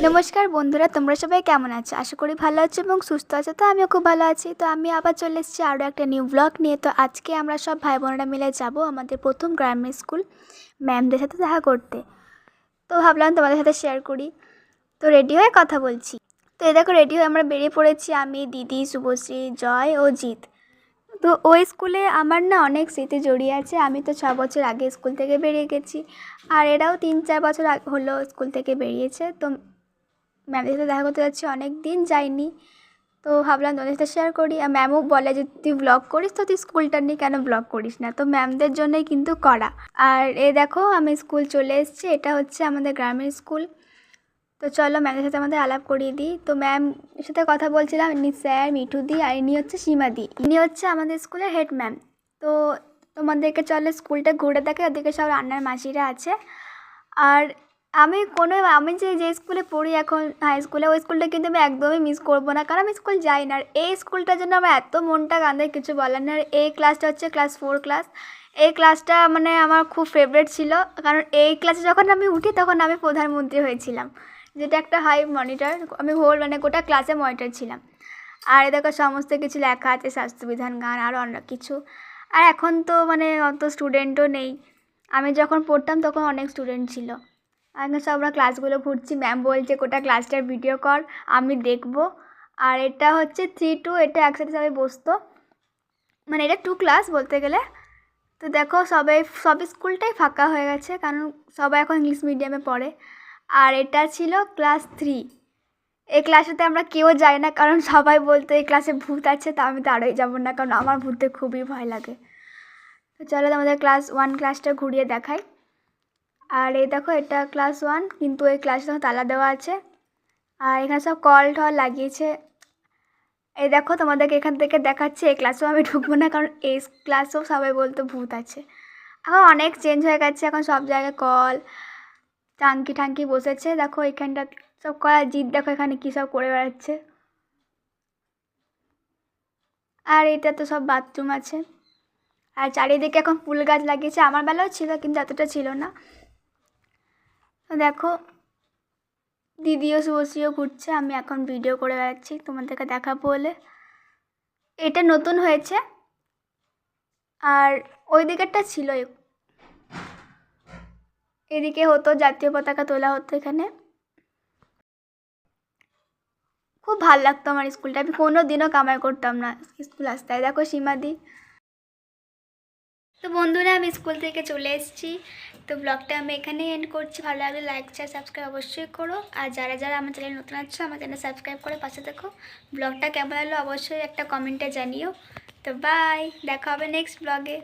নমস্কার বন্ধুরা, তোমরা সবাই কেমন আছো? আশা করি ভালো আছো এবং সুস্থ আছো। তো আমিও খুব ভালো আছি। তো আমি আবার চলে এসেছি আরও একটা নিউ ব্লগ নিয়ে। তো আজকে আমরা সব ভাই বোনেরা মিলে যাব আমাদের প্রথম গ্রামের স্কুল ম্যামদের সাথে দেখা করতে। তো ভাবলাম তোমাদের সাথে শেয়ার করি। তো রেডি হয়ে কথা বলছি। তো এই দেখো, রেডি হয়ে আমরা বেরিয়ে পড়েছি, আমি, দিদি, শুভশ্রী, জয় ও জিৎ। তো ওই স্কুলে আমার না অনেক স্মৃতি জড়িয়ে আছে। আমি তো 6 বছর আগে স্কুল থেকে বেরিয়ে গেছি, আর এরাও 3-4 বছর হলো স্কুল থেকে বেরিয়েছে। তো ম্যামদের সাথে দেখা করতে যাচ্ছি, অনেক দিন যাইনি। তো ভাবলাম তোমাদের সাথে শেয়ার করি। আর ম্যামও বলে যে তুই ব্লগ করিস, তো তুই স্কুলটা নিয়ে কেন ব্লগ করিস না? তো ম্যামদের জন্যই কিন্তু করা। আর এ দেখো, আমি স্কুল চলে এসেছি। এটা হচ্ছে আমাদের গ্রামের স্কুল। তো চলো ম্যামের সাথে আমাদের আলাপ করিয়ে দিই। তো ম্যাম সাথে কথা বলছিলাম, ইনি স্যার মিঠুদি, আর ইনি হচ্ছে সীমাদি। ইনি হচ্ছে আমাদের স্কুলের হেড ম্যাম। তো তোমাদেরকে চলে স্কুলটা ঘুরে দেখে। ওদিকে সব রান্নার মাসিরা আছে। আর আমি যে স্কুলে পড়ি এখন, হাই স্কুলে, ওই স্কুলটা কিন্তু আমি একদমই মিস করবো না, কারণ আমি স্কুল যাই না। আর এই স্কুলটার জন্য আমার এত মনটা কাঁদে, কিছু বলার না। আর এই ক্লাসটা হচ্ছে ক্লাস 4 ক্লাস। এই ক্লাসটা মানে আমার খুব ফেভারিট ছিল, কারণ এই ক্লাসে যখন আমি উঠি তখন আমি প্রধানমন্ত্রী হয়েছিলাম, যেটা একটা হাই মনিটর। আমি গোটা ক্লাসে মনিটর ছিলাম। আর দেখো সমস্ত কিছু লেখা আছে, স্বাস্থ্যবিধান, গান, আরও অনেক কিছু। আর এখন তো মানে অত স্টুডেন্টও নেই। আমি যখন পড়তাম তখন অনেক স্টুডেন্ট ছিল। এখন সব আমরা ক্লাসগুলো ঘুরছি, ম্যাম বলছে গোটা ক্লাসটার ভিডিও কর, আমি দেখব। আর এটা হচ্ছে 3-2, এটা একসাথে সবাই বসতো, মানে এটা 2 ক্লাস বলতে গেলে। তো দেখো সব স্কুলটাই ফাঁকা হয়ে গেছে, কারণ সবাই এখন ইংলিশ মিডিয়ামে পড়ে। আর এটা ছিল ক্লাস 3। এই ক্লাসেতে আমরা কেউ যাই না, কারণ সবাই বলতো এই ক্লাসে ভূত আছে। তা আমি তো আরোই যাবো না, কারণ আমার ভূতে খুবই ভয় লাগে। তো চলো আমাদের ক্লাস 1 ক্লাসটা ঘুরিয়ে দেখাই। আর এই দেখো, এটা ক্লাস 1, কিন্তু এই ক্লাসে তালা দেওয়া আছে। আর এখানে সব কল টল লাগিয়েছে। এই দেখো, তোমাদেরকে এখান থেকে দেখাচ্ছে। এই ক্লাসেও আমি ঢুকবো না, কারণ এই ক্লাসেও সবাই বলতো ভূত আছে। এখন অনেক চেঞ্জ হয়ে গেছে, এখন সব জায়গায় কল টাঙ্কি ঠাঙ্কি বসেছে। দেখো এখানটা সব করা, জিদ দেখো এখানে কী সব করে বেড়াচ্ছে। আর এটা তো সব বাথরুম আছে। আর চারিদিকে এখন ফুল গাছ লাগিয়েছে, আমার বেলাও ছিল কিন্তু এতটা ছিল না। তো দেখো, দিদিও শুভশ্রীও ঘুরছে, আমি এখন ভিডিও করে বেড়াচ্ছি তোমাদেরকে দেখাবো বলে। এটা নতুন হয়েছে। আর ওই দিকেরটা ছিল, এদিকে হতো জাতীয় পতাকা তোলা হতো এখানে। খুব ভাল লাগতো আমার স্কুলটা, আমি কোনো দিনও কামাই করতাম না স্কুল আসতে। দেখো সীমাদি। তো বন্ধুরা, আমি স্কুল থেকে চলে এসেছি। তো ব্লগটা আমি এখানেই এন্ড করছি। ভালো লাগলে লাইক, শেয়ার, সাবস্ক্রাইব অবশ্যই করো। আর যারা যারা আমার চ্যানেল নতুন আছো, আমার চ্যানেল সাবস্ক্রাইব করে পাশে দেখো। ব্লগটা কেমন হলো অবশ্যই একটা কমেন্টে জানিও। তো বাই, দেখা হবে নেক্সট ব্লগে।